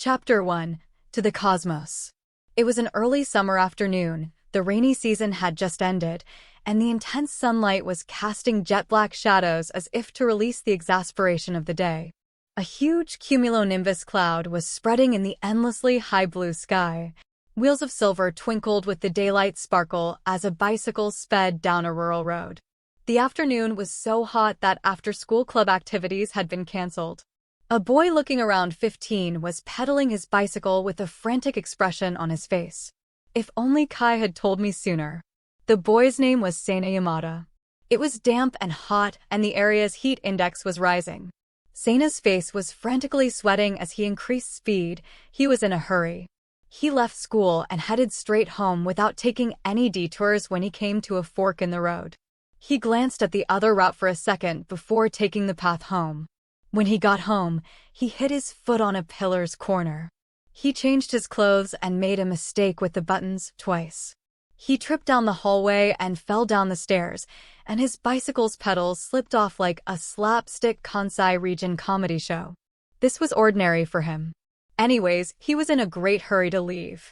Chapter 1. To the Cosmos. It was an early summer afternoon, the rainy season had just ended, and the intense sunlight was casting jet-black shadows as if to release the exasperation of the day. A huge cumulonimbus cloud was spreading in the endlessly high blue sky. Wheels of silver twinkled with the daylight sparkle as a bicycle sped down a rural road. The afternoon was so hot that after-school club activities had been cancelled. A boy looking around 15 was pedaling his bicycle with a frantic expression on his face. If only Kai had told me sooner. The boy's name was Seina Yamada. It was damp and hot, and the area's heat index was rising. Seina's face was frantically sweating as he increased speed. He was in a hurry. He left school and headed straight home without taking any detours when he came to a fork in the road. He glanced at the other route for a second before taking the path home. When he got home, he hit his foot on a pillar's corner. He changed his clothes and made a mistake with the buttons twice. He tripped down the hallway and fell down the stairs, and his bicycle's pedals slipped off like a slapstick Kansai region comedy show. This was ordinary for him. Anyways, he was in a great hurry to leave.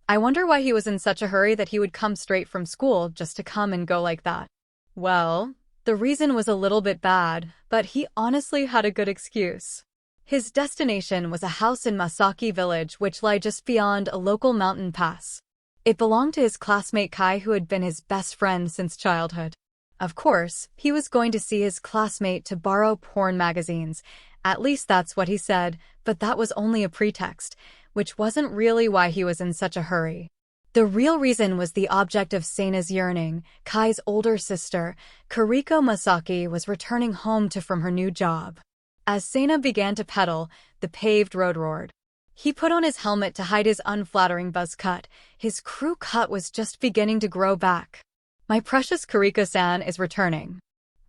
I wonder why he was in such a hurry that he would come straight from school just to come and go like that. Well, the reason was a little bit bad, but he honestly had a good excuse. His destination was a house in Masaki village which lay just beyond a local mountain pass. It belonged to his classmate Kai, who had been his best friend since childhood. Of course, he was going to see his classmate to borrow porn magazines. At least that's what he said, but that was only a pretext, which wasn't really why he was in such a hurry. The real reason was the object of Seina's yearning. Kai's older sister, Kiriko Masaki, was returning home from her new job. As Seina began to pedal, the paved road roared. He put on his helmet to hide his unflattering buzz cut. His crew cut was just beginning to grow back. My precious Kiriko-san is returning.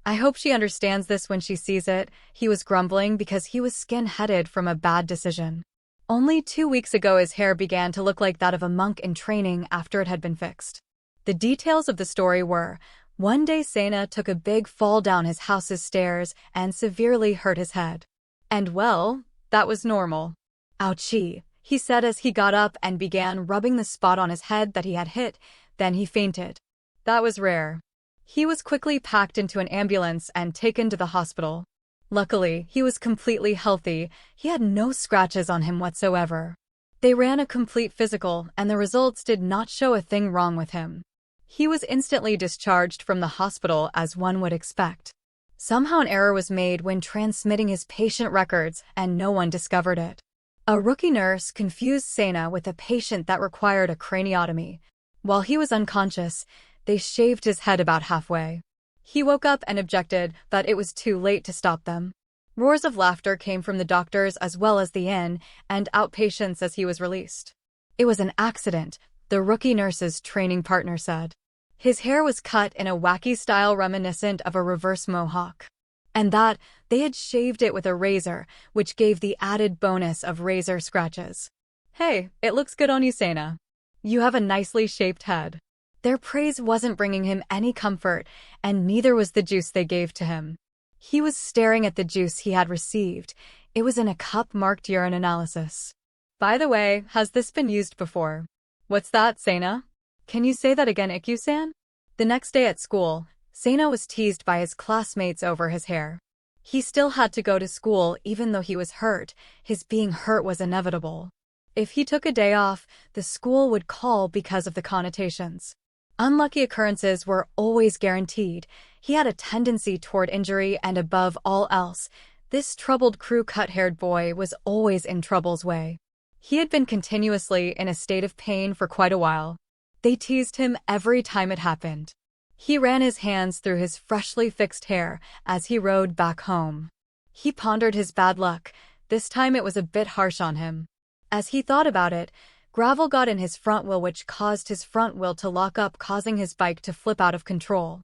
I hope she understands this when she sees it, he was grumbling because he was skin-headed from a bad decision. Only 2 weeks ago his hair began to look like that of a monk in training after it had been fixed. The details of the story were, one day Seina took a big fall down his house's stairs and severely hurt his head. And well, that was normal. Ouchie, he said as he got up and began rubbing the spot on his head that he had hit, then he fainted. That was rare. He was quickly packed into an ambulance and taken to the hospital. Luckily, he was completely healthy. He had no scratches on him whatsoever. They ran a complete physical, and the results did not show a thing wrong with him. He was instantly discharged from the hospital as one would expect. Somehow an error was made when transmitting his patient records, and no one discovered it. A rookie nurse confused Seina with a patient that required a craniotomy. While he was unconscious, they shaved his head about halfway. He woke up and objected, but it was too late to stop them. Roars of laughter came from the doctors as well as the inn and outpatients as he was released. It was an accident, the rookie nurse's training partner said. His hair was cut in a wacky style reminiscent of a reverse mohawk. And that, they had shaved it with a razor, which gave the added bonus of razor scratches. Hey, it looks good on you, Seina. You have a nicely shaped head. Their praise wasn't bringing him any comfort, and neither was the juice they gave to him. He was staring at the juice he had received. It was in a cup marked urine analysis. By the way, has this been used before? What's that, Seina? Can you say that again, Ikkyu-san? The next day at school, Seina was teased by his classmates over his hair. He still had to go to school even though he was hurt. His being hurt was inevitable. If he took a day off, the school would call because of the connotations. Unlucky occurrences were always guaranteed. He had a tendency toward injury, and above all else, this troubled crew-cut-haired boy was always in trouble's way. He had been continuously in a state of pain for quite a while. They teased him every time it happened. He ran his hands through his freshly fixed hair as he rode back home. He pondered his bad luck. This time it was a bit harsh on him. As he thought about it, gravel got in his front wheel, which caused his front wheel to lock up, causing his bike to flip out of control.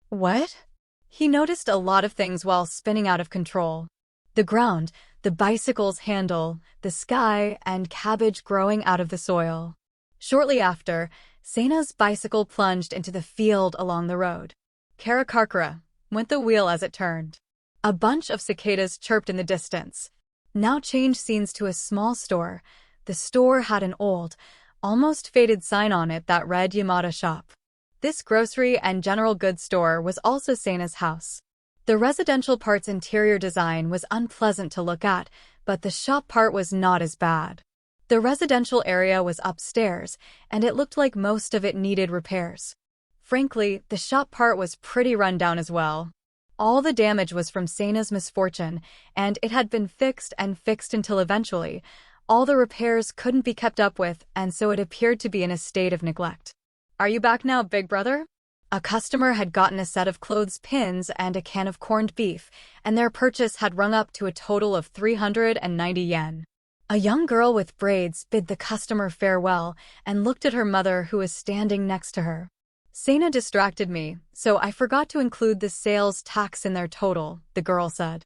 What? He noticed a lot of things while spinning out of control. The ground, the bicycle's handle, the sky, and cabbage growing out of the soil. Shortly after, Seina's bicycle plunged into the field along the road. Karakarkara, went the wheel as it turned. A bunch of cicadas chirped in the distance. Now change scenes to a small store. The store had an old, almost faded sign on it that read Yamada Shop. This grocery and general goods store was also Seina's house. The residential part's interior design was unpleasant to look at, but the shop part was not as bad. The residential area was upstairs, and it looked like most of it needed repairs. Frankly, the shop part was pretty run down as well. All the damage was from Seina's misfortune, and it had been fixed and fixed until eventually, all the repairs couldn't be kept up with, and so it appeared to be in a state of neglect. "Are you back now, big brother?" A customer had gotten a set of clothes pins and a can of corned beef, and their purchase had rung up to a total of 390 yen. A young girl with braids bid the customer farewell and looked at her mother who was standing next to her. "Seina distracted me, so I forgot to include the sales tax in their total," the girl said.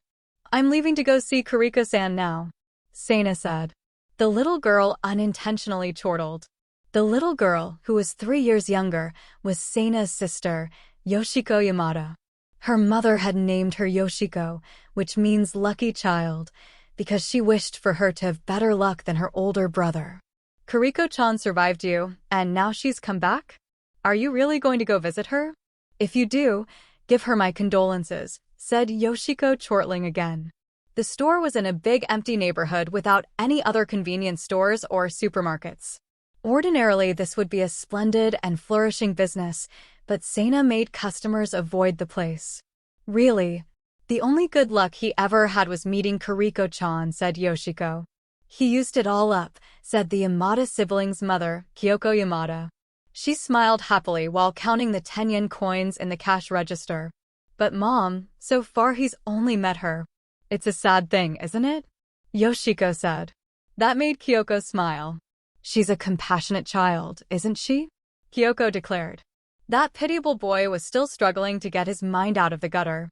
"I'm leaving to go see Kuriko-san now," Seina said. The little girl unintentionally chortled. The little girl, who was 3 years younger, was Seina's sister, Yoshiko Yamada. Her mother had named her Yoshiko, which means lucky child, because she wished for her to have better luck than her older brother. "Kuriko-chan survived you, and now she's come back? Are you really going to go visit her? If you do, give her my condolences," said Yoshiko, chortling again. The store was in a big empty neighborhood without any other convenience stores or supermarkets. Ordinarily, this would be a splendid and flourishing business, but Seina made customers avoid the place. "Really? The only good luck he ever had was meeting Kuriko-chan," said Yoshiko. "He used it all up," said the Yamada siblings' mother, Kyoko Yamada. She smiled happily while counting the 10-yen coins in the cash register. "But Mom, so far he's only met her." "It's a sad thing, isn't it?" Yoshiko said. That made Kyoko smile. "She's a compassionate child, isn't she?" Kyoko declared. That pitiable boy was still struggling to get his mind out of the gutter.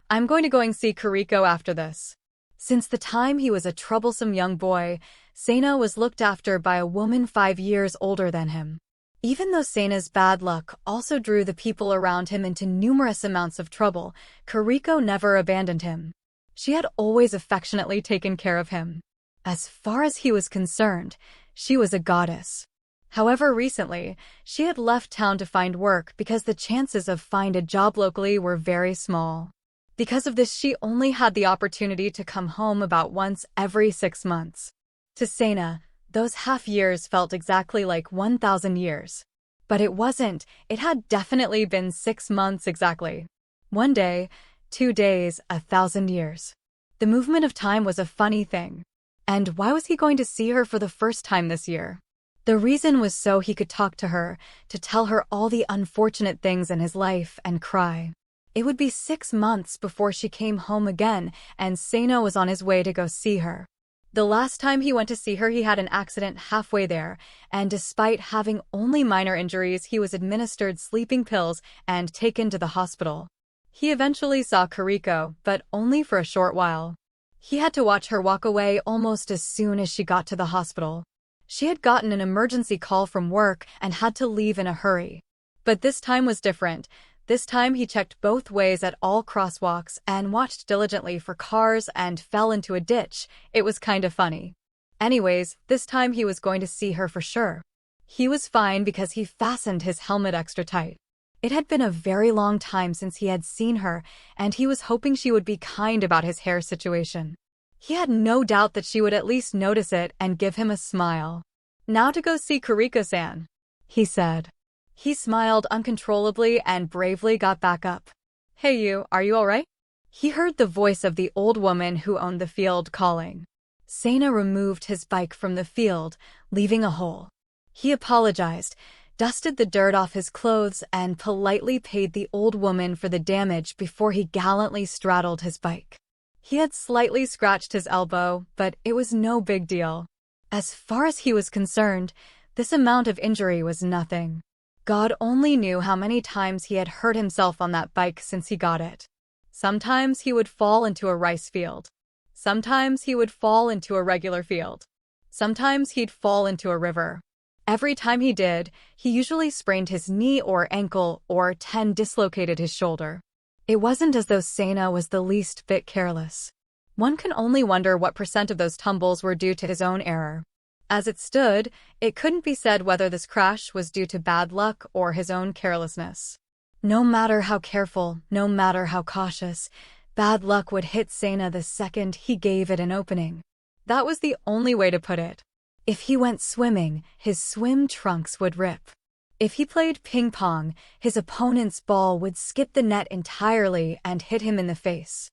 "I'm going to go and see Kuriko after this." Since the time he was a troublesome young boy, Seina was looked after by a woman 5 years older than him. Even though Seina's bad luck also drew the people around him into numerous amounts of trouble, Kuriko never abandoned him. She had always affectionately taken care of him. As far as he was concerned, she was a goddess. However, recently, she had left town to find work because the chances of finding a job locally were very small. Because of this, she only had the opportunity to come home about once every 6 months. To Seina, those half years felt exactly like 1,000 years. But it wasn't. It had definitely been 6 months exactly. 1 day, 2 days, 1,000 years. The movement of time was a funny thing. And why was he going to see her for the first time this year? The reason was so he could talk to her, to tell her all the unfortunate things in his life and cry. It would be 6 months before she came home again, and Seina was on his way to go see her. The last time he went to see her, he had an accident halfway there, and despite having only minor injuries, he was administered sleeping pills and taken to the hospital. He eventually saw Kuriko, but only for a short while. He had to watch her walk away almost as soon as she got to the hospital. She had gotten an emergency call from work and had to leave in a hurry. But this time was different. This time he checked both ways at all crosswalks and watched diligently for cars and fell into a ditch. It was kind of funny. Anyways, this time he was going to see her for sure. He was fine because he fastened his helmet extra tight. It had been a very long time since he had seen her, and he was hoping she would be kind about his hair situation. He had no doubt that she would at least notice it and give him a smile. "Now to go see Kuriko-san," he said. He smiled uncontrollably and bravely got back up. "Hey you, are you alright?" He heard the voice of the old woman who owned the field calling. Seina removed his bike from the field, leaving a hole. He apologized, dusted the dirt off his clothes, and politely paid the old woman for the damage before he gallantly straddled his bike. He had slightly scratched his elbow, but it was no big deal. As far as he was concerned, this amount of injury was nothing. God only knew how many times he had hurt himself on that bike since he got it. Sometimes he would fall into a rice field. Sometimes he would fall into a regular field. Sometimes he'd fall into a river. Every time he did, he usually sprained his knee or ankle or dislocated his shoulder. It wasn't as though Seina was the least bit careless. One can only wonder what % of those tumbles were due to his own error. As it stood, it couldn't be said whether this crash was due to bad luck or his own carelessness. No matter how careful, no matter how cautious, bad luck would hit Sena the second he gave it an opening. That was the only way to put it. If he went swimming, his swim trunks would rip. If he played ping pong, his opponent's ball would skip the net entirely and hit him in the face.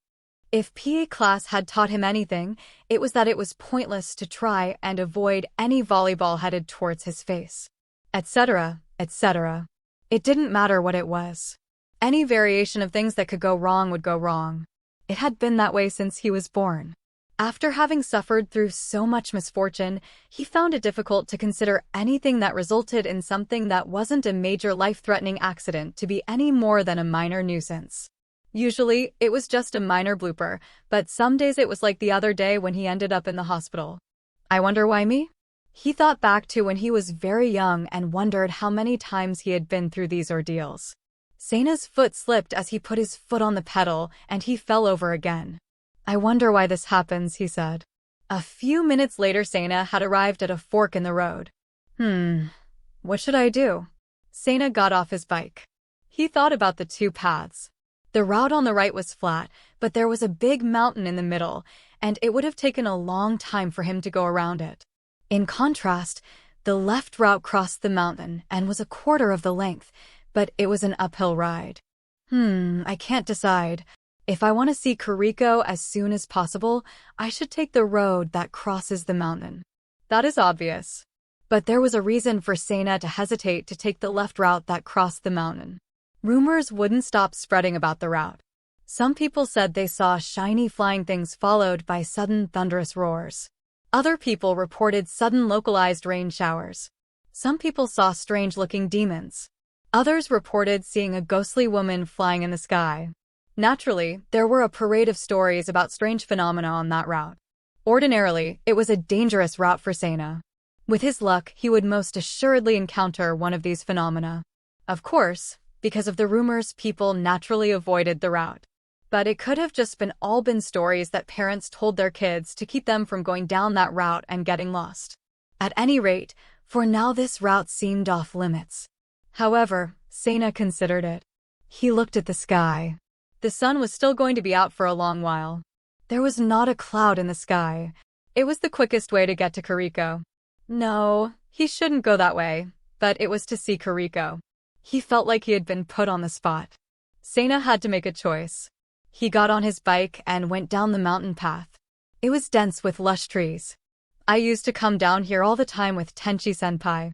If PE class had taught him anything, it was that it was pointless to try and avoid any volleyball headed towards his face. Etc., etc. It didn't matter what it was. Any variation of things that could go wrong would go wrong. It had been that way since he was born. After having suffered through so much misfortune, he found it difficult to consider anything that resulted in something that wasn't a major life-threatening accident to be any more than a minor nuisance. Usually, it was just a minor blooper, but some days it was like the other day when he ended up in the hospital. I wonder why me? He thought back to when he was very young and wondered how many times he had been through these ordeals. Sena's foot slipped as he put his foot on the pedal, and he fell over again. I wonder why this happens, he said. A few minutes later, Sena had arrived at a fork in the road. What should I do? Sena got off his bike. He thought about the two paths. The route on the right was flat, but there was a big mountain in the middle, and it would have taken a long time for him to go around it. In contrast, the left route crossed the mountain and was a quarter of the length, but it was an uphill ride. I can't decide. If I want to see Kiko as soon as possible, I should take the road that crosses the mountain. That is obvious. But there was a reason for Sena to hesitate to take the left route that crossed the mountain. Rumors wouldn't stop spreading about the route. Some people said they saw shiny flying things followed by sudden thunderous roars. Other people reported sudden localized rain showers. Some people saw strange-looking demons. Others reported seeing a ghostly woman flying in the sky. Naturally, there were a parade of stories about strange phenomena on that route. Ordinarily, it was a dangerous route for Sena. With his luck, he would most assuredly encounter one of these phenomena. Of course, because of the rumors, people naturally avoided the route. But it could have just been stories that parents told their kids to keep them from going down that route and getting lost. At any rate, for now this route seemed off limits. However, Sena considered it. He looked at the sky. The sun was still going to be out for a long while. There was not a cloud in the sky. It was the quickest way to get to Kiko. No, he shouldn't go that way, but it was to see Kiko. He felt like he had been put on the spot. Sena had to make a choice. He got on his bike and went down the mountain path. It was dense with lush trees. I used to come down here all the time with Tenchi-senpai.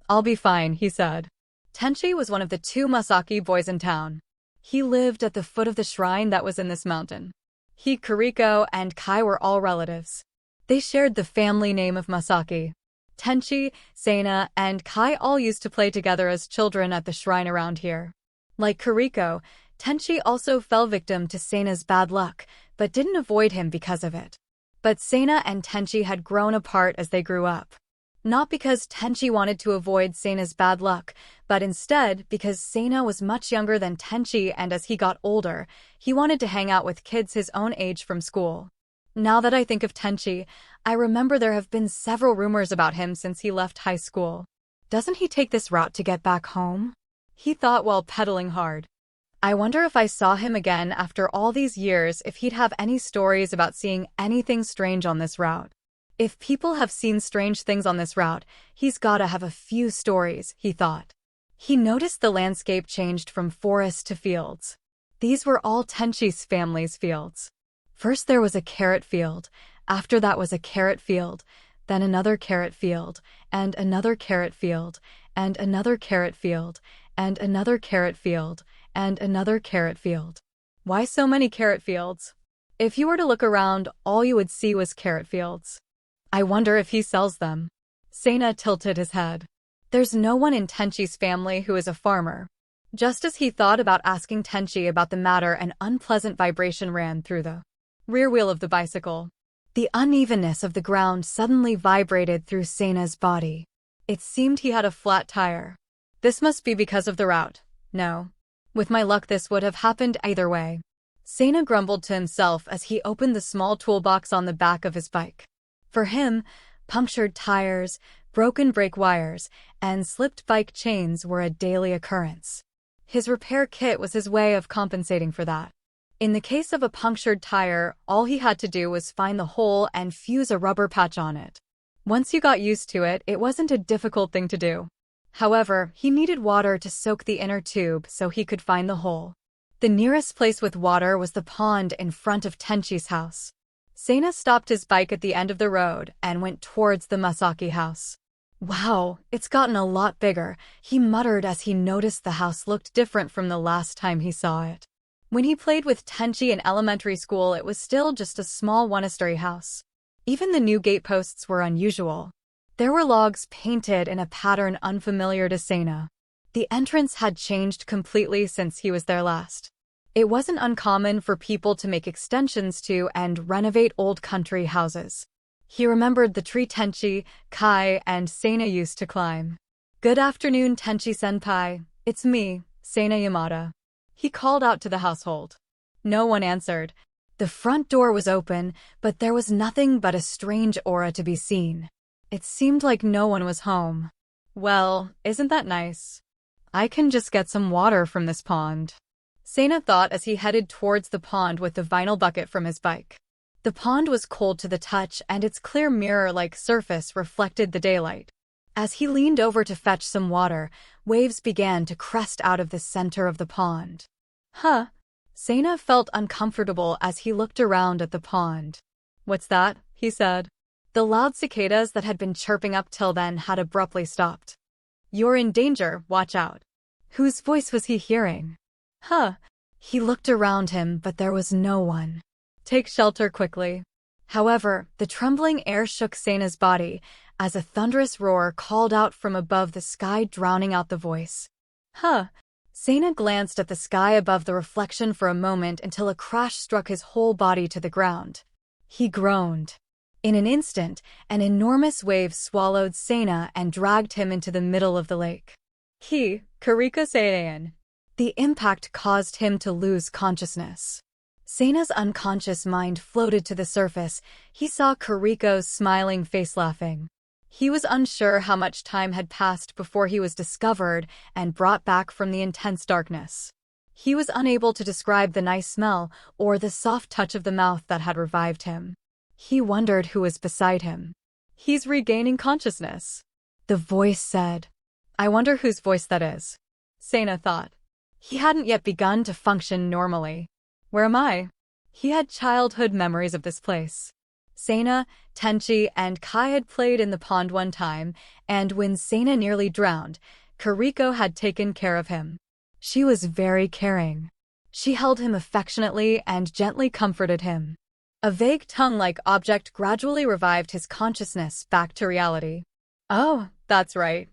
I'll be fine, he said. Tenchi was one of the 2 Masaki boys in town. He lived at the foot of the shrine that was in this mountain. He, Kiko, and Kai were all relatives. They shared the family name of Masaki. Tenchi, Sena, and Kai all used to play together as children at the shrine around here. Like Kiko, Tenchi also fell victim to Sena's bad luck, but didn't avoid him because of it. But Sena and Tenchi had grown apart as they grew up. Not because Tenchi wanted to avoid Sena's bad luck, but instead because Sena was much younger than Tenchi, and as he got older, he wanted to hang out with kids his own age from school. Now that I think of Tenchi, I remember there have been several rumors about him since he left high school. Doesn't he take this route to get back home? He thought while pedaling hard. I wonder if I saw him again after all these years, if he'd have any stories about seeing anything strange on this route. If people have seen strange things on this route, he's gotta have a few stories, he thought. He noticed the landscape changed from forest to fields. These were all Tenchi's family's fields. First there was a carrot field, after that was a carrot field, then another carrot field, and another carrot field, and another carrot field, and another carrot field, and another carrot field. Why so many carrot fields? If you were to look around, all you would see was carrot fields. I wonder if he sells them. Sena tilted his head. There's no one in Tenchi's family who is a farmer. Just as he thought about asking Tenchi about the matter, an unpleasant vibration ran through the rear wheel of the bicycle. The unevenness of the ground suddenly vibrated through Sena's body. It seemed he had a flat tire. This must be because of the route. No. With my luck this would have happened either way. Sena grumbled to himself as he opened the small toolbox on the back of his bike. For him, punctured tires, broken brake wires, and slipped bike chains were a daily occurrence. His repair kit was his way of compensating for that. In the case of a punctured tire, all he had to do was find the hole and fuse a rubber patch on it. Once you got used to it, it wasn't a difficult thing to do. However, he needed water to soak the inner tube so he could find the hole. The nearest place with water was the pond in front of Tenchi's house. Sena stopped his bike at the end of the road and went towards the Masaki house. Wow, it's gotten a lot bigger, he muttered as he noticed the house looked different from the last time he saw it. When he played with Tenchi in elementary school, it was still just a small one-story house. Even the new gateposts were unusual. There were logs painted in a pattern unfamiliar to Sena. The entrance had changed completely since he was there last. It wasn't uncommon for people to make extensions to and renovate old country houses. He remembered the tree Tenchi, Kai, and Sena used to climb. "Good afternoon, Tenchi-senpai. It's me, Sena Yamada." He called out to the household. No one answered. The front door was open, but there was nothing but a strange aura to be seen. It seemed like no one was home. "Well, isn't that nice? I can just get some water from this pond," Sena thought as he headed towards the pond with the vinyl bucket from his bike. The pond was cold to the touch and its clear mirror-like surface reflected the daylight. As he leaned over to fetch some water, waves began to crest out of the center of the pond. Huh? Sena felt uncomfortable as he looked around at the pond. "What's that?" he said. The loud cicadas that had been chirping up till then had abruptly stopped. "You're in danger, watch out." Whose voice was he hearing? Huh? He looked around him, but there was no one. "Take shelter quickly." However, the trembling air shook Sena's body as a thunderous roar called out from above the sky, drowning out the voice. Huh? Sena glanced at the sky above the reflection for a moment until a crash struck his whole body to the ground. He groaned. In an instant, an enormous wave swallowed Sena and dragged him into the middle of the lake. Kiriko Seian. The impact caused him to lose consciousness. Sena's unconscious mind floated to the surface. He saw Kiriko's smiling face laughing. He was unsure how much time had passed before he was discovered and brought back from the intense darkness. He was unable to describe the nice smell or the soft touch of the mouth that had revived him. He wondered who was beside him. "He's regaining consciousness," the voice said. "I wonder whose voice that is," Sena thought. He hadn't yet begun to function normally. Where am I? He had childhood memories of this place. Sena, Tenchi, and Kai had played in the pond one time, and when Sena nearly drowned, Kiriko had taken care of him. She was very caring. She held him affectionately and gently comforted him. A vague tongue-like object gradually revived his consciousness back to reality. "Oh, that's right.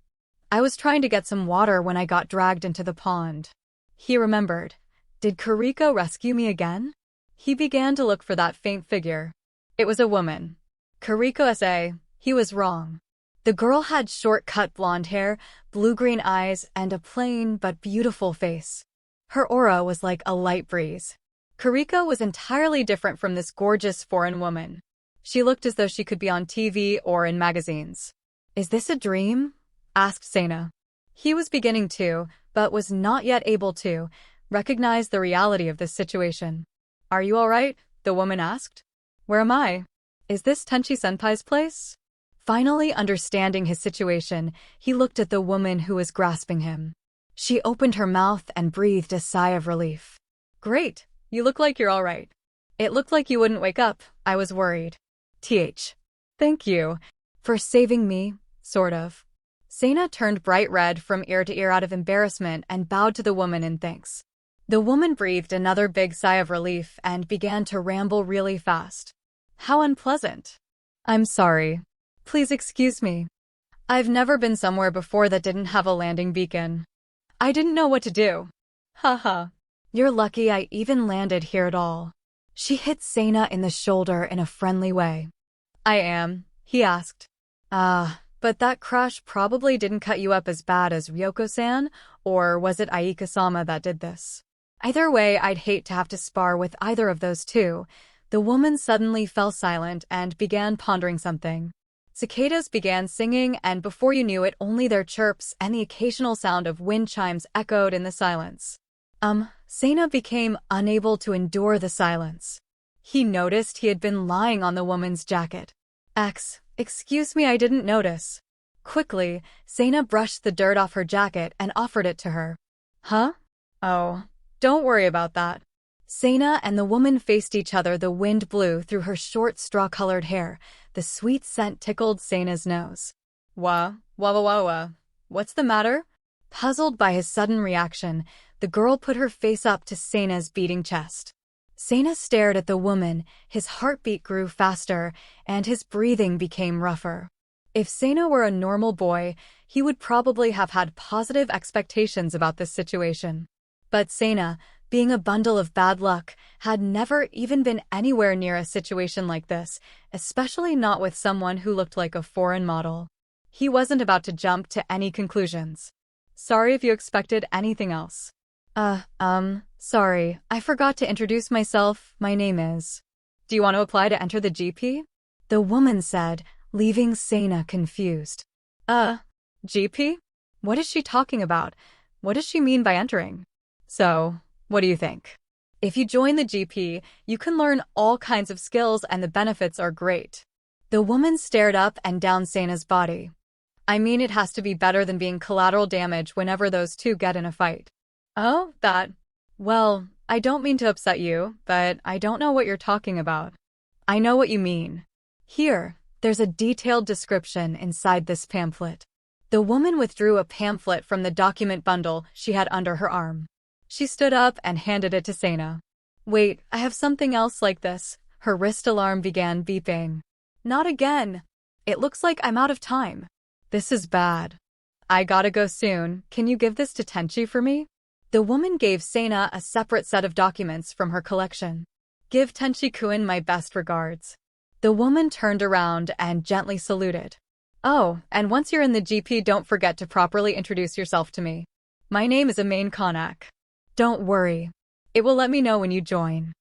I was trying to get some water when I got dragged into the pond." He remembered. Did Kiriko rescue me again? He began to look for that faint figure. It was a woman. Kiriko S.A. He was wrong. The girl had short-cut blonde hair, blue-green eyes, and a plain but beautiful face. Her aura was like a light breeze. Kiriko was entirely different from this gorgeous foreign woman. She looked as though she could be on TV or in magazines. "Is this a dream?" asked Sena. He was beginning to, but was not yet able to, recognize the reality of this situation. "Are you all right?" the woman asked. "Where am I? Is this Tenchi-senpai's place?" Finally understanding his situation, he looked at the woman who was grasping him. She opened her mouth and breathed a sigh of relief. "Great, you look like you're all right. It looked like you wouldn't wake up, I was worried." Thank you. For saving me, sort of." Sena turned bright red from ear to ear out of embarrassment and bowed to the woman in thanks. The woman breathed another big sigh of relief and began to ramble really fast. "How unpleasant. I'm sorry. Please excuse me. I've never been somewhere before that didn't have a landing beacon. I didn't know what to do. Haha. You're lucky I even landed here at all." She hit Sena in the shoulder in a friendly way. "I am," he asked. But that crash probably didn't cut you up as bad as Ryoko-san, or was it Aika-sama that did this?" Either way, I'd hate to have to spar with either of those two. The woman suddenly fell silent and began pondering something. Cicadas began singing, and before you knew it, only their chirps and the occasional sound of wind chimes echoed in the silence. Sena became unable to endure the silence. He noticed he had been lying on the woman's jacket. Excuse me, I didn't notice. Quickly, Sena brushed the dirt off her jacket and offered it to her. Huh? Oh, don't worry about that. Sena and the woman faced each other. The wind blew through her short straw-colored hair. The sweet scent tickled Sena's nose. Wah. What's the matter? Puzzled by his sudden reaction, the girl put her face up to Sena's beating chest. Sena stared at the woman, his heartbeat grew faster, and his breathing became rougher. If Sena were a normal boy, he would probably have had positive expectations about this situation. But Sena, being a bundle of bad luck, had never even been anywhere near a situation like this, especially not with someone who looked like a foreign model. He wasn't about to jump to any conclusions. Sorry if you expected anything else. Sorry, I forgot to introduce myself. My name is... Do you want to apply to enter the GP? The woman said, leaving Sena confused. GP? What is she talking about? What does she mean by entering? So, what do you think? If you join the GP, you can learn all kinds of skills and the benefits are great. The woman stared up and down Sena's body. I mean, it has to be better than being collateral damage whenever those two get in a fight. Oh, that. Well, I don't mean to upset you, but I don't know what you're talking about. I know what you mean. Here, there's a detailed description inside this pamphlet. The woman withdrew a pamphlet from the document bundle she had under her arm. She stood up and handed it to Sena. Wait, I have something else like this. Her wrist alarm began beeping. Not again. It looks like I'm out of time. This is bad. I gotta go soon. Can you give this to Tenchi for me? The woman gave Sena a separate set of documents from her collection. Give Tenchi-kun my best regards. The woman turned around and gently saluted. Oh, and once you're in the GP, don't forget to properly introduce yourself to me. My name is Amain Konak. Don't worry. It will let me know when you join.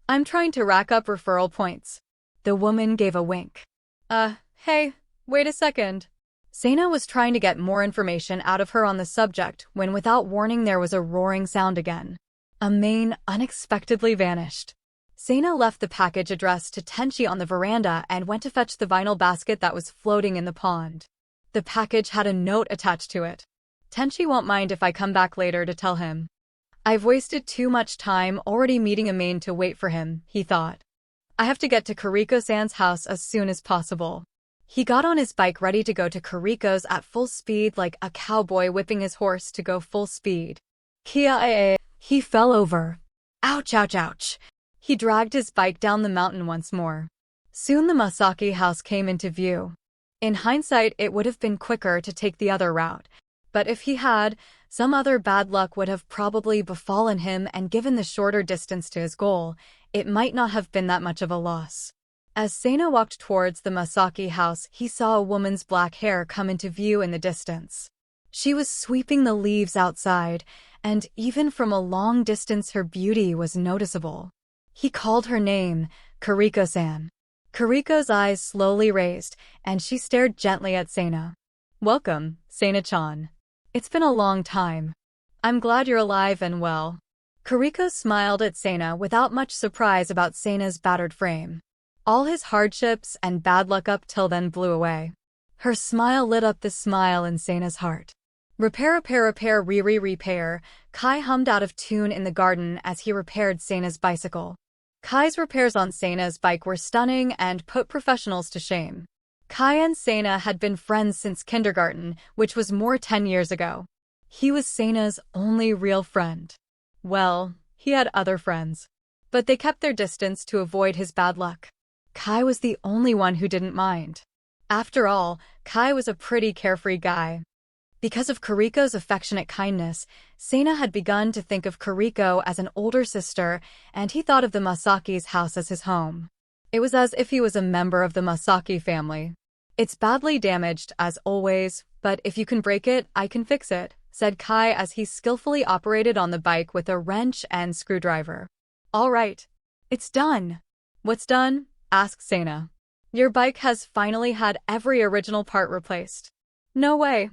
I'm trying to rack up referral points. The woman gave a wink. Hey, wait a second. Sena was trying to get more information out of her on the subject when without warning there was a roaring sound again. Amain unexpectedly vanished. Sena left the package addressed to Tenchi on the veranda and went to fetch the vinyl basket that was floating in the pond. The package had a note attached to it. Tenchi won't mind if I come back later to tell him. I've wasted too much time already meeting Amain to wait for him, he thought. I have to get to Kariko-san's house as soon as possible. He got on his bike ready to go to Kariko's at full speed like a cowboy whipping his horse to go full speed. Kia-e. He fell over. Ouch. He dragged his bike down the mountain once more. Soon the Masaki house came into view. In hindsight, it would have been quicker to take the other route. But if he had, some other bad luck would have probably befallen him, and given the shorter distance to his goal, it might not have been that much of a loss. As Sena walked towards the Masaki house, he saw a woman's black hair come into view in the distance. She was sweeping the leaves outside, and even from a long distance her beauty was noticeable. He called her name, Kariko-san. Kariko's eyes slowly raised, and she stared gently at Sena. Welcome, Sena-chan. It's been a long time. I'm glad you're alive and well. Kariko smiled at Sena without much surprise about Sena's battered frame. All his hardships and bad luck up till then blew away. Her smile lit up the smile in Sena's heart. Repair, repair. Kai hummed out of tune in the garden as he repaired Sena's bicycle. Kai's repairs on Sena's bike were stunning and put professionals to shame. Kai and Sena had been friends since kindergarten, which was more 10 years ago. He was Sena's only real friend. Well, he had other friends, but they kept their distance to avoid his bad luck. Kai was the only one who didn't mind. After all, Kai was a pretty carefree guy. Because of Kariko's affectionate kindness, Sena had begun to think of Kariko as an older sister, and he thought of the Masaki's house as his home. It was as if he was a member of the Masaki family. It's badly damaged, as always, but if you can break it, I can fix it, said Kai as he skillfully operated on the bike with a wrench and screwdriver. All right. It's done. What's done? Asked Sena. Your bike has finally had every original part replaced. No way.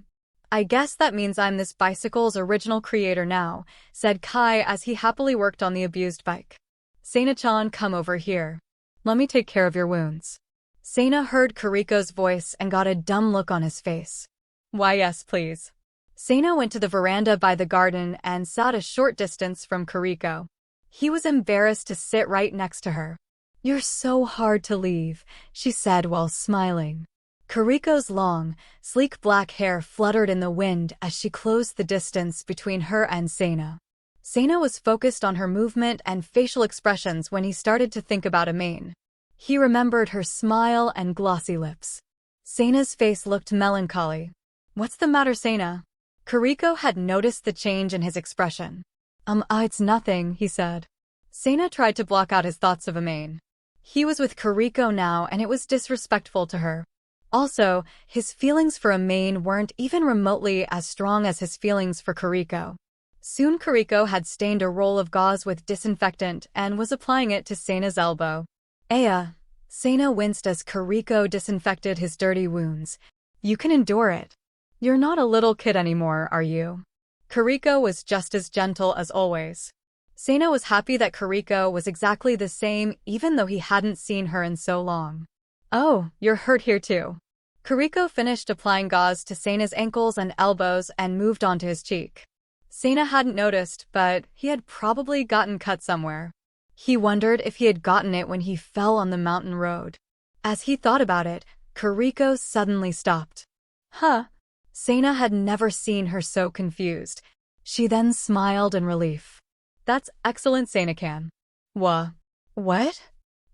I guess that means I'm this bicycle's original creator now, said Kai as he happily worked on the abused bike. Sena-chan, come over here. Let me take care of your wounds. Sena heard Kuriko's voice and got a dumb look on his face. Why, yes, please. Sena went to the veranda by the garden and sat a short distance from Kuriko. He was embarrassed to sit right next to her. You're so hard to leave, she said while smiling. Kuriko's long, sleek black hair fluttered in the wind as she closed the distance between her and Sena. Sena was focused on her movement and facial expressions when he started to think about Amain. He remembered her smile and glossy lips. Sena's face looked melancholy. What's the matter, Sena? Kuriko had noticed the change in his expression. It's nothing, he said. Sena tried to block out his thoughts of Amain. He was with Kuriko now and it was disrespectful to her. Also, his feelings for Amain weren't even remotely as strong as his feelings for Kuriko. Soon Kuriko had stained a roll of gauze with disinfectant and was applying it to Sena's elbow. Aya. Sena winced as Kuriko disinfected his dirty wounds. You can endure it. You're not a little kid anymore, are you? Kuriko was just as gentle as always. Sena was happy that Kuriko was exactly the same even though he hadn't seen her in so long. Oh, you're hurt here too. Kuriko finished applying gauze to Sena's ankles and elbows and moved onto his cheek. Sena hadn't noticed, but he had probably gotten cut somewhere. He wondered if he had gotten it when he fell on the mountain road. As he thought about it, Kuriko suddenly stopped. Huh? Sena had never seen her so confused. She then smiled in relief. That's excellent, Sena-can. What?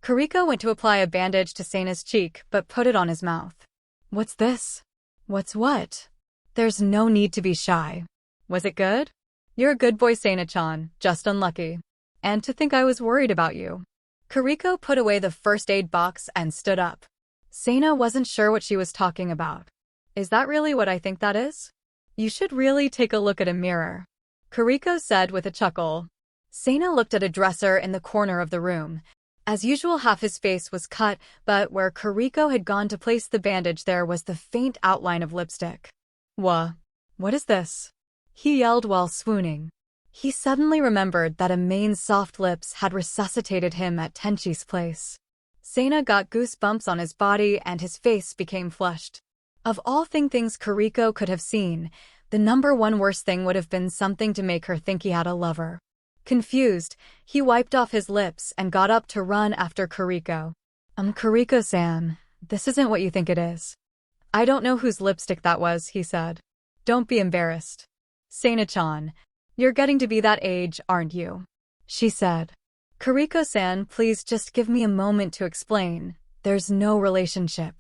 Kuriko went to apply a bandage to Sena's cheek, but put it on his mouth. What's this? What's what? There's no need to be shy. Was it good? You're a good boy, Sena-chan, just unlucky. And to think I was worried about you. Kuriko put away the first aid box and stood up. Sena wasn't sure what she was talking about. Is that really what I think that is? You should really take a look at a mirror. Kuriko said with a chuckle. Sena looked at a dresser in the corner of the room. As usual, half his face was cut, but where Kuriko had gone to place the bandage there was the faint outline of lipstick. What is this? He yelled while swooning. He suddenly remembered that Amain's soft lips had resuscitated him at Tenchi's place. Sena got goosebumps on his body and his face became flushed. Of all things Kuriko could have seen, the number one worst thing would have been something to make her think he had a lover. Confused, he wiped off his lips and got up to run after Kuriko. Kuriko-san, this isn't what you think it is. I don't know whose lipstick that was, he said. Don't be embarrassed. Sena-chan, you're getting to be that age, aren't you? She said. Kuriko-san, please just give me a moment to explain. There's no relationship.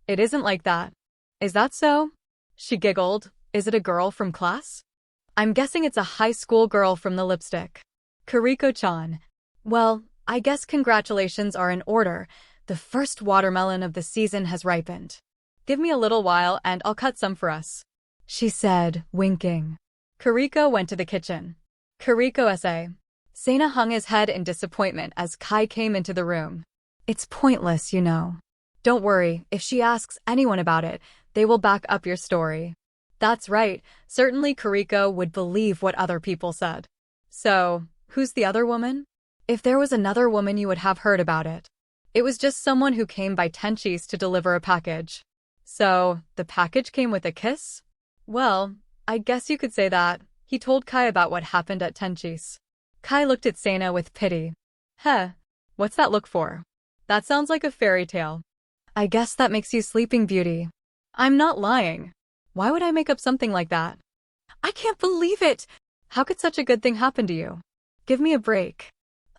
It isn't like that. Is that so? She giggled. Is it a girl from class? I'm guessing it's a high school girl from the lipstick. Kuriko-chan. Well, I guess congratulations are in order. The first watermelon of the season has ripened. Give me a little while and I'll cut some for us. She said, winking. Kuriko went to the kitchen. Kuriko-sa. Sena hung his head in disappointment as Kai came into the room. It's pointless, you know. Don't worry, if she asks anyone about it, they will back up your story. That's right, certainly Kuriko would believe what other people said. So, who's the other woman? If there was another woman you would have heard about it. It was just someone who came by Tenchi's to deliver a package. So, the package came with a kiss? Well, I guess you could say that. He told Kai about what happened at Tenchi's. Kai looked at Sena with pity. What's that look for? That sounds like a fairy tale. I guess that makes you Sleeping Beauty. I'm not lying. Why would I make up something like that? I can't believe it! How could such a good thing happen to you? Give me a break.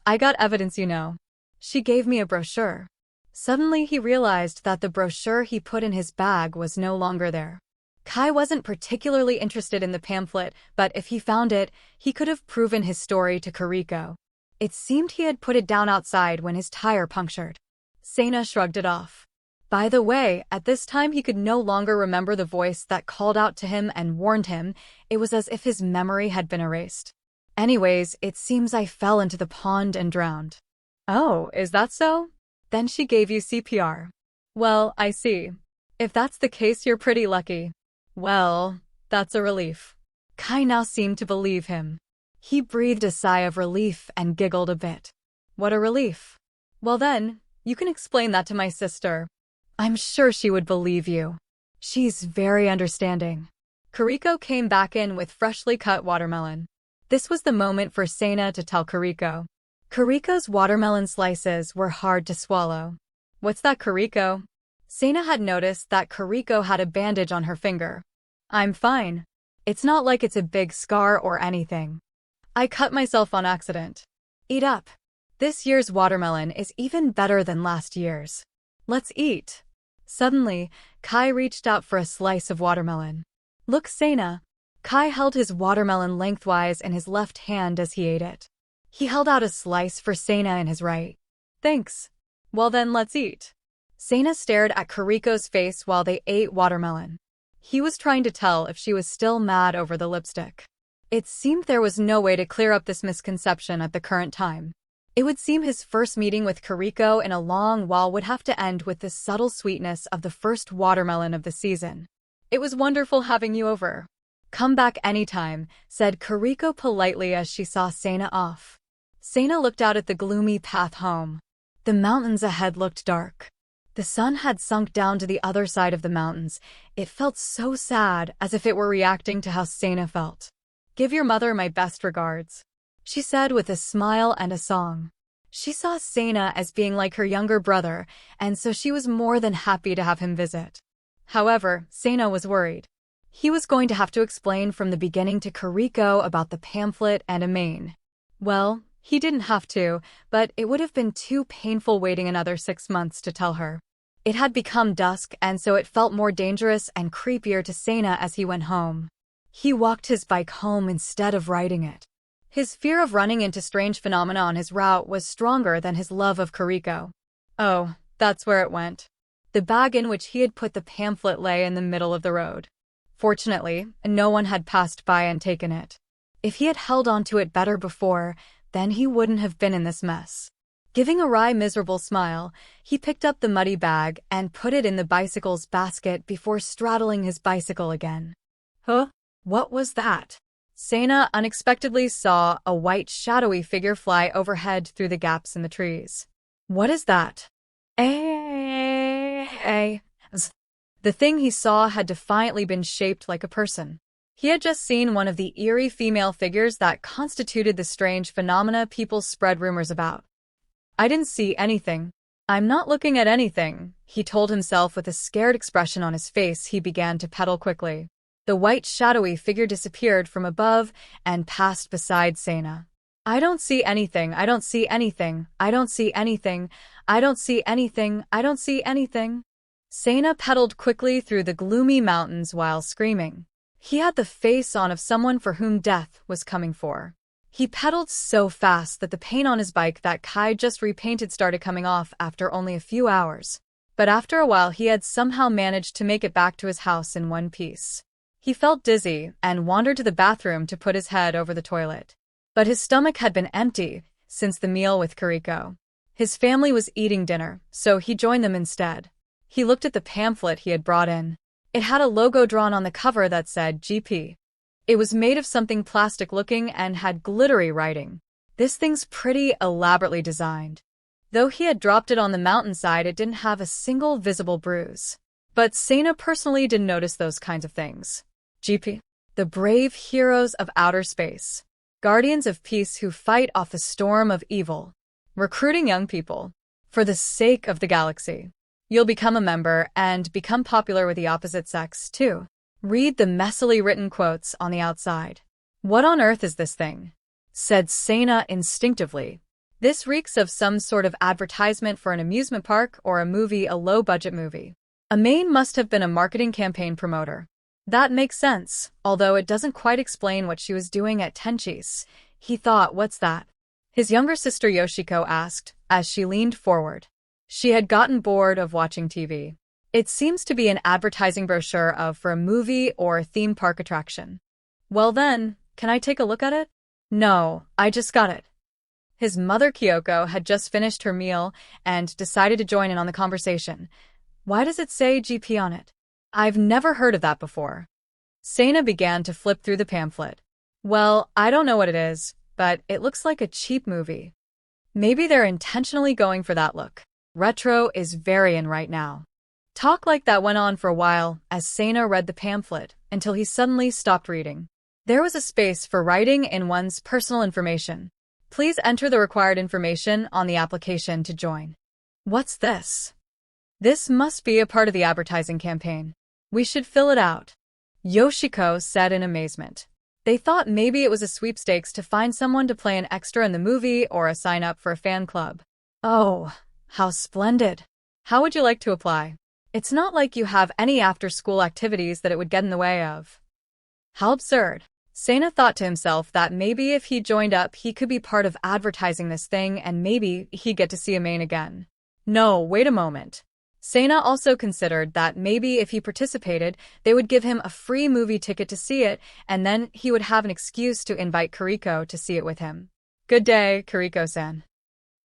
I got evidence, you know. She gave me a brochure. Suddenly he realized that the brochure he put in his bag was no longer there. Kai wasn't particularly interested in the pamphlet, but if he found it, he could have proven his story to Kuriko. It seemed he had put it down outside when his tire punctured. Sena shrugged it off. By the way, at this time he could no longer remember the voice that called out to him and warned him. It was as if his memory had been erased. Anyways, it seems I fell into the pond and drowned. Oh, is that so? Then she gave you CPR. Well, I see. If that's the case, you're pretty lucky. Well, that's a relief. Kai now seemed to believe him. He breathed a sigh of relief and giggled a bit. What a relief. Well then, you can explain that to my sister. I'm sure she would believe you. She's very understanding. Kiriko came back in with freshly cut watermelon. This was the moment for Sana to tell Kiriko. Kiriko's watermelon slices were hard to swallow. What's that, Kiriko? Sana had noticed that Kiriko had a bandage on her finger. I'm fine. It's not like it's a big scar or anything. I cut myself on accident. Eat up. This year's watermelon is even better than last year's. Let's eat. Suddenly, Kai reached out for a slice of watermelon. Look, Sana. Kai held his watermelon lengthwise in his left hand as he ate it. He held out a slice for Sana in his right. Thanks. Well then, let's eat. Sana stared at Kiriko's face while they ate watermelon. He was trying to tell if she was still mad over the lipstick. It seemed there was no way to clear up this misconception at the current time. It would seem his first meeting with Kiriko in a long while would have to end with the subtle sweetness of the first watermelon of the season. It was wonderful having you over. Come back anytime, said Kiriko politely as she saw Sana off. Sana looked out at the gloomy path home. The mountains ahead looked dark. The sun had sunk down to the other side of the mountains. It felt so sad, as if it were reacting to how Sana felt. Give your mother my best regards, she said with a smile and a song. She saw Sana as being like her younger brother, and so she was more than happy to have him visit. However, Sana was worried. He was going to have to explain from the beginning to Kiriko about the pamphlet and Amain. Well, he didn't have to, but it would have been too painful waiting another 6 months to tell her. It had become dusk, and so it felt more dangerous and creepier to Sana as he went home. He walked his bike home instead of riding it. His fear of running into strange phenomena on his route was stronger than his love of Kiriko. Oh, that's where it went. The bag in which he had put the pamphlet lay in the middle of the road. Fortunately, no one had passed by and taken it. If he had held on to it better before, then he wouldn't have been in this mess. Giving a wry, miserable smile, he picked up the muddy bag and put it in the bicycle's basket before straddling his bicycle again. Huh? What was that? Sana unexpectedly saw a white, shadowy figure fly overhead through the gaps in the trees. What is that? The thing he saw had defiantly been shaped like a person. He had just seen one of the eerie female figures that constituted the strange phenomena people spread rumors about. I didn't see anything. I'm not looking at anything, he told himself with a scared expression on his face. He began to pedal quickly. The white, shadowy figure disappeared from above and passed beside Sana. I don't see anything, I don't see anything, I don't see anything, I don't see anything, I don't see anything. Sana pedaled quickly through the gloomy mountains while screaming. He had the face on of someone for whom death was coming for. He pedaled so fast that the paint on his bike that Kai just repainted started coming off after only a few hours. But after a while he had somehow managed to make it back to his house in one piece. He felt dizzy and wandered to the bathroom to put his head over the toilet. But his stomach had been empty since the meal with Kiriko. His family was eating dinner, so he joined them instead. He looked at the pamphlet he had brought in. It had a logo drawn on the cover that said GP. It was made of something plastic-looking and had glittery writing. This thing's pretty elaborately designed. Though he had dropped it on the mountainside, it didn't have a single visible bruise. But Sana personally didn't notice those kinds of things. GP. The brave heroes of outer space. Guardians of peace who fight off a storm of evil. Recruiting young people. For the sake of the galaxy. You'll become a member and become popular with the opposite sex, too. Read the messily written quotes on the outside. What on earth is this thing? Said Sana instinctively. This reeks of some sort of advertisement for an amusement park or a movie, a low-budget movie. Amain must have been a marketing campaign promoter. That makes sense, although it doesn't quite explain what she was doing at Tenchi's. He thought, what's that? His younger sister Yoshiko asked, as she leaned forward. She had gotten bored of watching TV. It seems to be an advertising brochure for a movie or theme park attraction. Well then, can I take a look at it? No, I just got it. His mother Kyoko had just finished her meal and decided to join in on the conversation. Why does it say GP on it? I've never heard of that before. Seina began to flip through the pamphlet. Well, I don't know what it is, but it looks like a cheap movie. Maybe they're intentionally going for that look. Retro is very in right now. Talk like that went on for a while as Seina read the pamphlet until he suddenly stopped reading. There was a space for writing in one's personal information. Please enter the required information on the application to join. What's this? This must be a part of the advertising campaign. We should fill it out. Yoshiko said in amazement. They thought maybe it was a sweepstakes to find someone to play an extra in the movie or a sign up for a fan club. Oh, how splendid. How would you like to apply? It's not like you have any after-school activities that it would get in the way of. How absurd. Seina thought to himself that maybe if he joined up he could be part of advertising this thing and maybe he'd get to see Amain again. No, wait a moment. Seina also considered that maybe if he participated, they would give him a free movie ticket to see it, and then he would have an excuse to invite Kiriko to see it with him. Good day, Kiriko-san.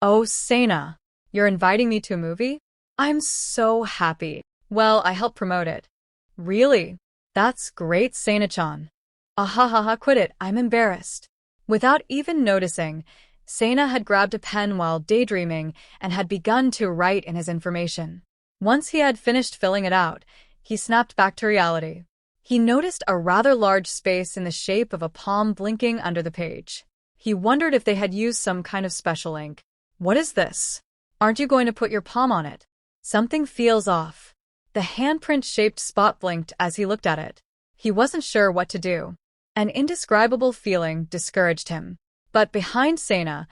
Oh, Seina, you're inviting me to a movie? I'm so happy. Well, I helped promote it. Really? That's great, Seina-chan. Ahahaha, quit it, I'm embarrassed. Without even noticing, Seina had grabbed a pen while daydreaming and had begun to write in his information. Once he had finished filling it out, he snapped back to reality. He noticed a rather large space in the shape of a palm blinking under the page. He wondered if they had used some kind of special ink. What is this? Aren't you going to put your palm on it? Something feels off. The handprint-shaped spot blinked as he looked at it. He wasn't sure what to do. An indescribable feeling discouraged him. But behind Seina,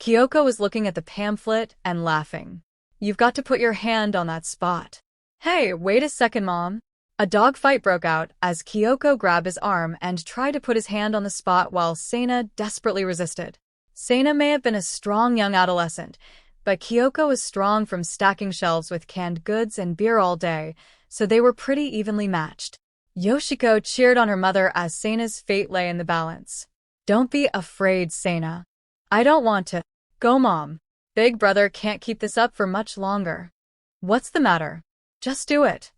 Kyoko was looking at the pamphlet and laughing. You've got to put your hand on that spot. Hey, wait a second, Mom. A dogfight broke out as Kyoko grabbed his arm and tried to put his hand on the spot while Seina desperately resisted. Seina may have been a strong young adolescent, but Kyoko was strong from stacking shelves with canned goods and beer all day, so they were pretty evenly matched. Yoshiko cheered on her mother as Seina's fate lay in the balance. Don't be afraid, Seina. I don't want to. Go, Mom. Big brother can't keep this up for much longer. What's the matter? Just do it.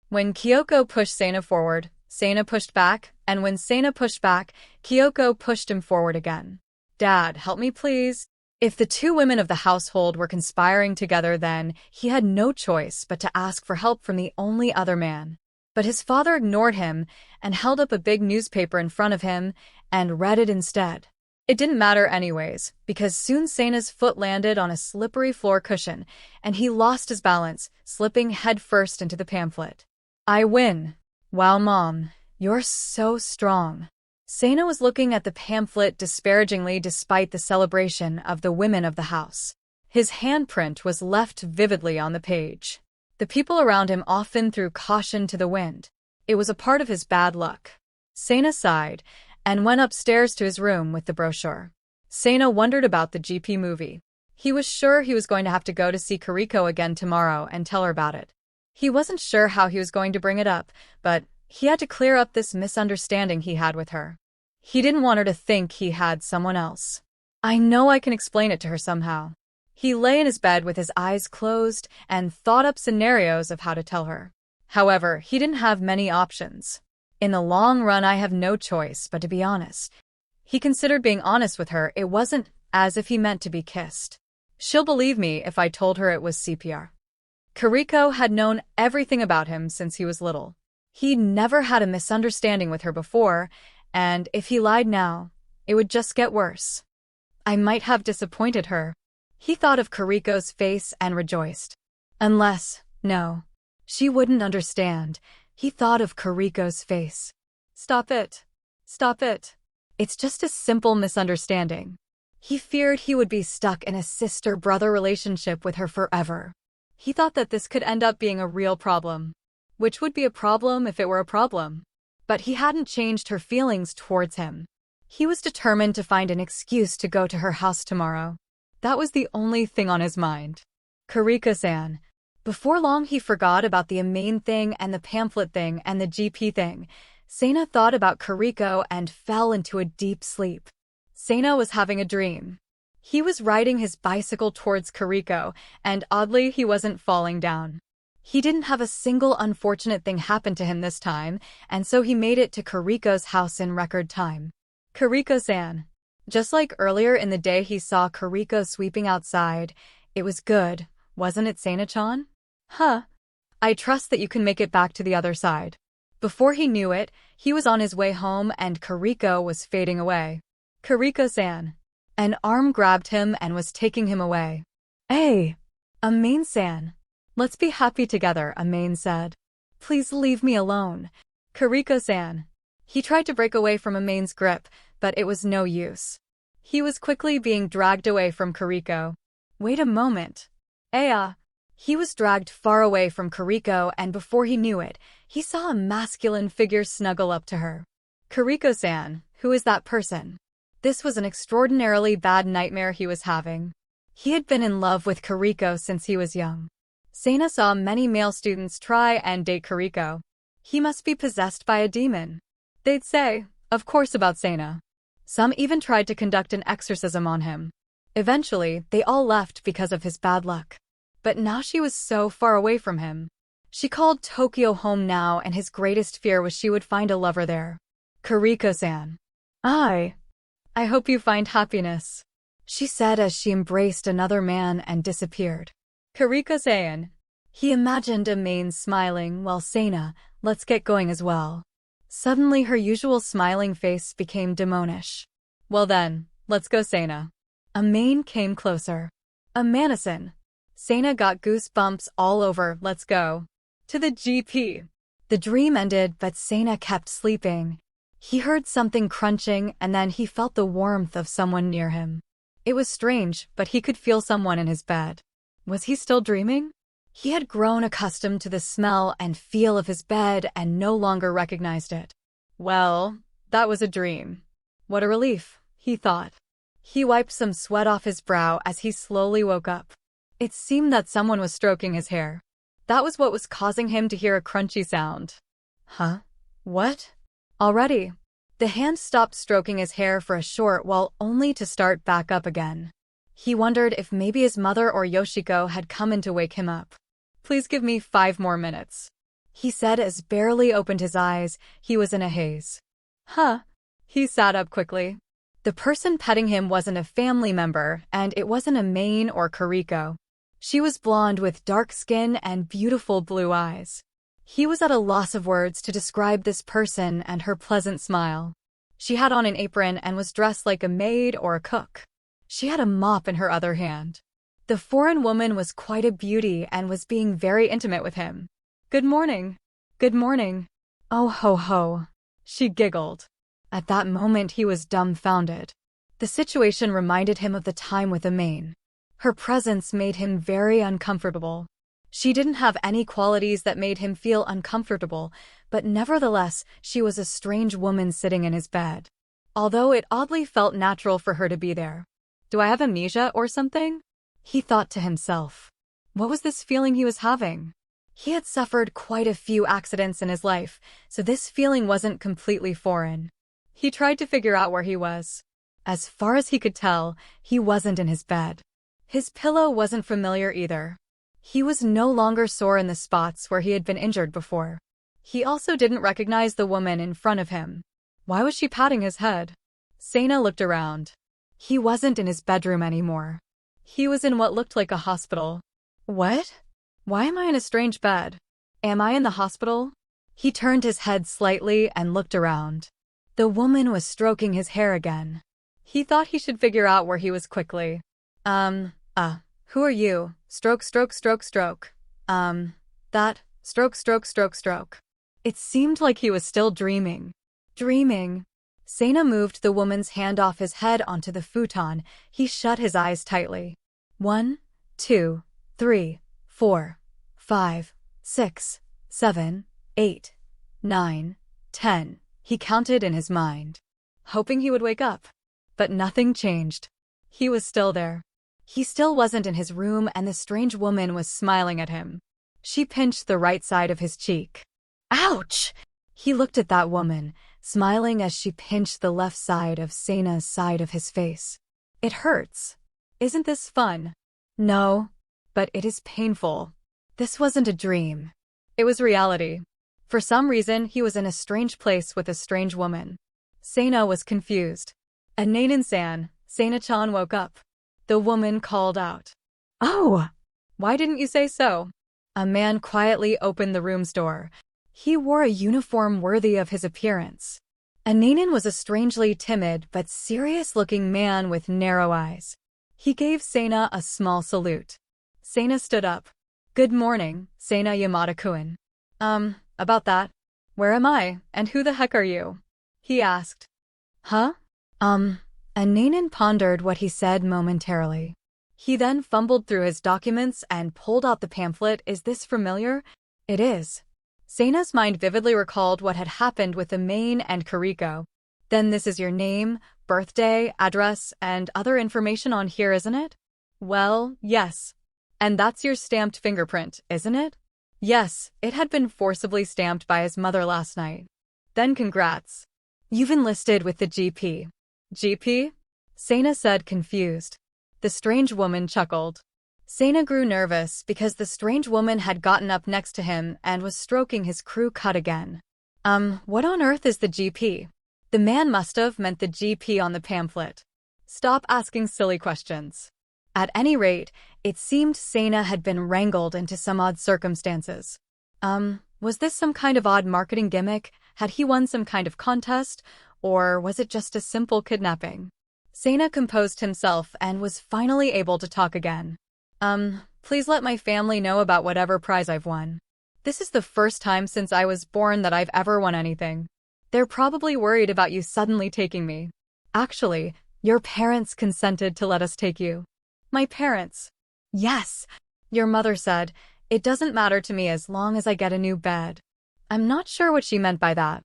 When Kyoko pushed Seina forward, Seina pushed back, and when Seina pushed back, Kyoko pushed him forward again. Dad, help me please. If the two women of the household were conspiring together, then he had no choice but to ask for help from the only other man. But his father ignored him and held up a big newspaper in front of him and read it instead. It didn't matter anyways, because soon Seina's foot landed on a slippery floor cushion, and he lost his balance, slipping headfirst into the pamphlet. I win. Wow, Mom, you're so strong. Seina was looking at the pamphlet disparagingly despite the celebration of the women of the house. His handprint was left vividly on the page. The people around him often threw caution to the wind. It was a part of his bad luck. Seina sighed and went upstairs to his room with the brochure. Seina wondered about the GP movie. He was sure he was going to have to go to see Kiriko again tomorrow and tell her about it. He wasn't sure how he was going to bring it up, but he had to clear up this misunderstanding he had with her. He didn't want her to think he had someone else. I know I can explain it to her somehow. He lay in his bed with his eyes closed and thought up scenarios of how to tell her. However, he didn't have many options. In the long run, I have no choice but to be honest. He considered being honest with her. It wasn't as if he meant to be kissed. She'll believe me if I told her it was CPR. Kiriko had known everything about him since he was little. He'd never had a misunderstanding with her before, and if he lied now, it would just get worse. I might have disappointed her. He thought of Kiriko's face and rejoiced. No, she wouldn't understand. He thought of Kiriko's face. Stop it. Stop it. It's just a simple misunderstanding. He feared he would be stuck in a sister-brother relationship with her forever. He thought that this could end up being a real problem, which would be a problem if it were a problem. But he hadn't changed her feelings towards him. He was determined to find an excuse to go to her house tomorrow. That was the only thing on his mind. Kariko-san. Before long he forgot about the main thing and the pamphlet thing and the GP thing. Sana thought about Kariko and fell into a deep sleep. Sana was having a dream. He was riding his bicycle towards Kariko, and oddly he wasn't falling down. He didn't have a single unfortunate thing happen to him this time, and so he made it to Kariko's house in record time. Kariko-san. Just like earlier in the day he saw Kariko sweeping outside. It was good, wasn't it, Sana-chan? Huh. I trust that you can make it back to the other side. Before he knew it, he was on his way home and Kariko was fading away. Kariko-san. An arm grabbed him and was taking him away. Hey! Amain-san. Let's be happy together, Amain said. Please leave me alone. Kariko-san. He tried to break away from Amain's grip, but it was no use. He was quickly being dragged away from Kariko. Wait a moment. Aya. He was dragged far away from Kariko and before he knew it, he saw a masculine figure snuggle up to her. Kariko-san, who is that person? This was an extraordinarily bad nightmare he was having. He had been in love with Kariko since he was young. Sana saw many male students try and date Kariko. He must be possessed by a demon. They'd say, of course, about Sana. Some even tried to conduct an exorcism on him. Eventually, they all left because of his bad luck. But now she was so far away from him. She called Tokyo home now and his greatest fear was she would find a lover there. Kariko-san. I hope you find happiness, she said as she embraced another man and disappeared. Kariko-san. He imagined Amain smiling while Sana, let's get going as well. Suddenly her usual smiling face became demonish. Well then, let's go Sana. Amain came closer. Amanasan. Sana got goosebumps all over, let's go. To the GP. The dream ended but Sana kept sleeping. He heard something crunching and then he felt the warmth of someone near him. It was strange, but he could feel someone in his bed. Was he still dreaming? He had grown accustomed to the smell and feel of his bed and no longer recognized it. Well, that was a dream. What a relief, he thought. He wiped some sweat off his brow as he slowly woke up. It seemed that someone was stroking his hair. That was what was causing him to hear a crunchy sound. Huh? What? Already. The hand stopped stroking his hair for a short while only to start back up again. He wondered if maybe his mother or Yoshiko had come in to wake him up. Please give me 5 more minutes, he said as barely opened his eyes, he was in a haze. Huh? He sat up quickly. The person petting him wasn't a family member, and it wasn't Amain or Kariko. She was blonde with dark skin and beautiful blue eyes. He was at a loss of words to describe this person and her pleasant smile. She had on an apron and was dressed like a maid or a cook. She had a mop in her other hand. The foreign woman was quite a beauty and was being very intimate with him. Good morning. Good morning. Oh ho ho. She giggled. At that moment he was dumbfounded. The situation reminded him of the time with Amain. Her presence made him very uncomfortable. She didn't have any qualities that made him feel uncomfortable, but nevertheless, she was a strange woman sitting in his bed. Although it oddly felt natural for her to be there. Do I have amnesia or something? He thought to himself. What was this feeling he was having? He had suffered quite a few accidents in his life, so this feeling wasn't completely foreign. He tried to figure out where he was. As far as he could tell, he wasn't in his bed. His pillow wasn't familiar either. He was no longer sore in the spots where he had been injured before. He also didn't recognize the woman in front of him. Why was she patting his head? Sana looked around. He wasn't in his bedroom anymore. He was in what looked like a hospital. What? Why am I in a strange bed? Am I in the hospital? He turned his head slightly and looked around. The woman was stroking his hair again. He thought he should figure out where he was quickly. Who are you? Stroke, stroke, stroke, stroke. That, stroke, stroke, stroke, stroke. It seemed like he was still dreaming. Dreaming. Sana moved the woman's hand off his head onto the futon. He shut his eyes tightly. 1, 2, 3, 4, 5, 6, 7, 8, 9, 10. He counted in his mind, hoping he would wake up. But nothing changed. He was still there. He still wasn't in his room and the strange woman was smiling at him. She pinched the right side of his cheek. Ouch! He looked at that woman, smiling as she pinched the left side of Seina's side of his face. It hurts. Isn't this fun? No, but it is painful. This wasn't a dream. It was reality. For some reason, he was in a strange place with a strange woman. Seina was confused. Ananan-san, Seina-chan woke up. The woman called out. Oh! Why didn't you say so? A man quietly opened the room's door. He wore a uniform worthy of his appearance. Ananan was a strangely timid but serious-looking man with narrow eyes. He gave Seina a small salute. Seina stood up. Good morning, Seina Yamada-kun. About that. Where am I, and who the heck are you? He asked. Huh? Ananan pondered what he said momentarily. He then fumbled through his documents and pulled out the pamphlet. Is this familiar? It is. Seina's mind vividly recalled what had happened with the Maine and Kiriko. Then this is your name, birthday, address, and other information on here, isn't it? Well, yes. And that's your stamped fingerprint, isn't it? Yes, it had been forcibly stamped by his mother last night. Then congrats. You've enlisted with the GP. GP? Seina said, confused. The strange woman chuckled. Seina grew nervous because the strange woman had gotten up next to him and was stroking his crew cut again. What on earth is the GP? The man must have meant the GP on the pamphlet. Stop asking silly questions. At any rate, it seemed Seina had been wrangled into some odd circumstances. Was this some kind of odd marketing gimmick? Had he won some kind of contest? Or was it just a simple kidnapping? Seina composed himself and was finally able to talk again. Please let my family know about whatever prize I've won. This is the first time since I was born that I've ever won anything. They're probably worried about you suddenly taking me. Actually, your parents consented to let us take you. My parents? Yes. Your mother said, it doesn't matter to me as long as I get a new bed. I'm not sure what she meant by that.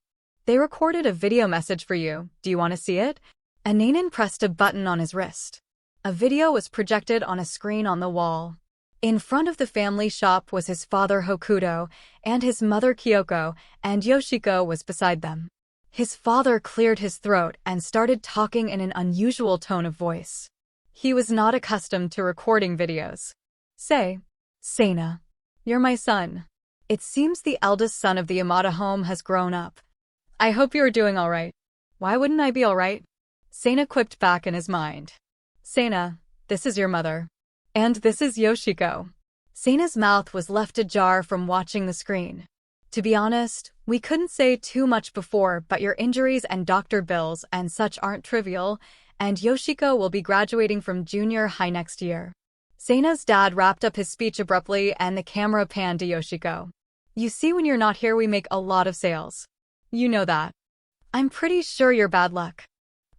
They recorded a video message for you. Do you want to see it? Ananan pressed a button on his wrist. A video was projected on a screen on the wall. In front of the family shop was his father Hokuto and his mother Kyoko, and Yoshiko was beside them. His father cleared his throat and started talking in an unusual tone of voice. He was not accustomed to recording videos. Say, Seina, you're my son. It seems the eldest son of the Yamada home has grown up. I hope you're doing all right. Why wouldn't I be all right? Seina quipped back in his mind. Seina, this is your mother. And this is Yoshiko. Seina's mouth was left ajar from watching the screen. To be honest, we couldn't say too much before, but your injuries and doctor bills and such aren't trivial, and Yoshiko will be graduating from junior high next year. Seina's dad wrapped up his speech abruptly and the camera panned to Yoshiko. You see, when you're not here we make a lot of sales. You know that. I'm pretty sure you're bad luck.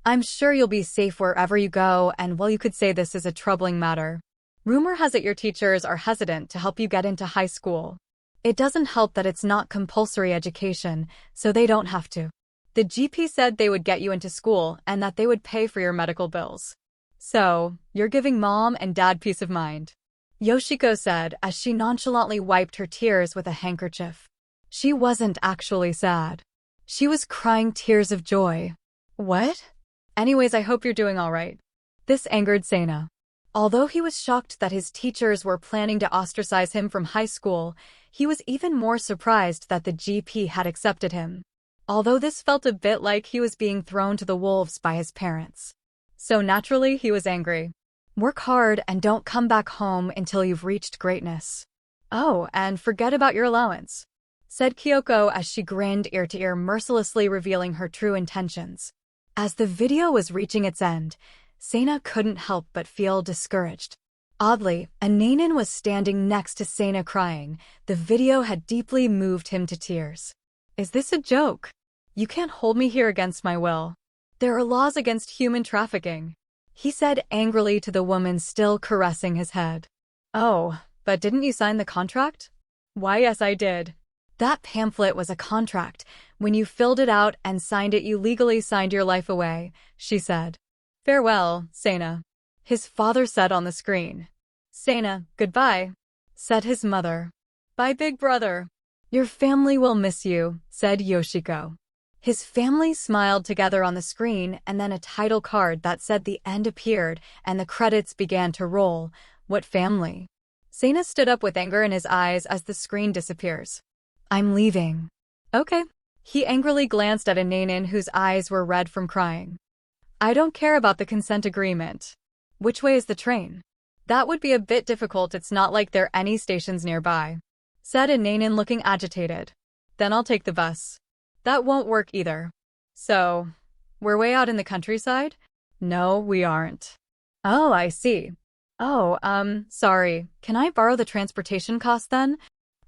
I'm sure you'll be safe wherever you go, and well, you could say this is a troubling matter. Rumor has it your teachers are hesitant to help you get into high school. It doesn't help that it's not compulsory education, so they don't have to. The GP said they would get you into school and that they would pay for your medical bills. So, you're giving mom and dad peace of mind. Yoshiko said as she nonchalantly wiped her tears with a handkerchief. She wasn't actually sad. She was crying tears of joy. What? Anyways, I hope you're doing all right. This angered Seina. Although he was shocked that his teachers were planning to ostracize him from high school, he was even more surprised that the GP had accepted him. Although this felt a bit like he was being thrown to the wolves by his parents. So naturally, he was angry. Work hard and don't come back home until you've reached greatness. Oh, and forget about your allowance, said Kyoko as she grinned ear to ear, mercilessly revealing her true intentions. As the video was reaching its end, Seina couldn't help but feel discouraged. Oddly, Ananan was standing next to Seina crying. The video had deeply moved him to tears. Is this a joke? You can't hold me here against my will. There are laws against human trafficking, he said angrily to the woman still caressing his head. Oh, but didn't you sign the contract? Why, yes, I did. That pamphlet was a contract. When you filled it out and signed it, you legally signed your life away, she said. Farewell, Seina. his father said on the screen. Sena, goodbye, said his mother. Bye, big brother. Your family will miss you, said Yoshiko. His family smiled together on the screen, and then a title card that said the end appeared and the credits began to roll. What family? Sena stood up with anger in his eyes as the screen disappears. I'm leaving. Okay. He angrily glanced at Ananin, whose eyes were red from crying. I don't care about the consent agreement. Which way is the train? That would be a bit difficult, it's not like there are any stations nearby, said Ananin, looking agitated. Then I'll take the bus. That won't work either. So, we're way out in the countryside? No, we aren't. Oh, I see. Oh, sorry. Can I borrow the transportation cost then?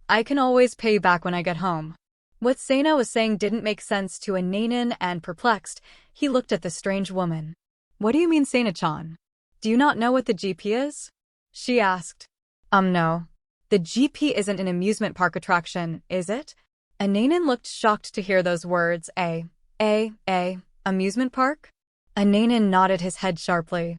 I can always pay you back when I get home. What Sena was saying didn't make sense to Ananin, and perplexed, he looked at the strange woman. What do you mean, Sena-chan? Do you not know what the GP is? She asked. No. The GP isn't an amusement park attraction, is it? Ananin looked shocked to hear those words. Amusement park? Ananin nodded his head sharply.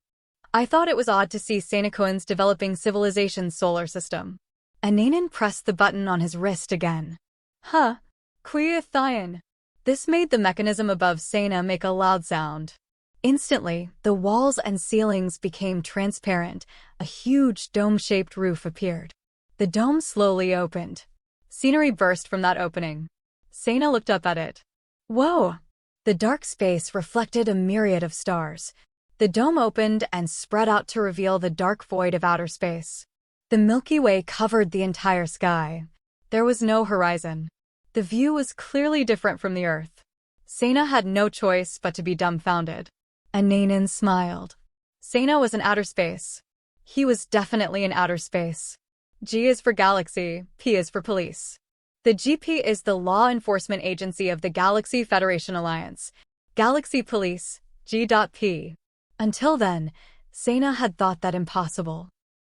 I thought it was odd to see Sena-kun's developing civilization's solar system. Ananin pressed the button on his wrist again. Huh. Quiethian. This made the mechanism above Sena make a loud sound. Instantly, the walls and ceilings became transparent. A huge dome-shaped roof appeared. The dome slowly opened. Scenery burst from that opening. Sena looked up at it. Whoa! The dark space reflected a myriad of stars. The dome opened and spread out to reveal the dark void of outer space. The Milky Way covered the entire sky. There was no horizon. The view was clearly different from the Earth. Sena had no choice but to be dumbfounded. Ananin smiled. Sena was in outer space. He was definitely in outer space. G is for galaxy, P is for police. The GP is the law enforcement agency of the Galaxy Federation Alliance. Galaxy Police, G.P. Until then, Sena had thought that impossible.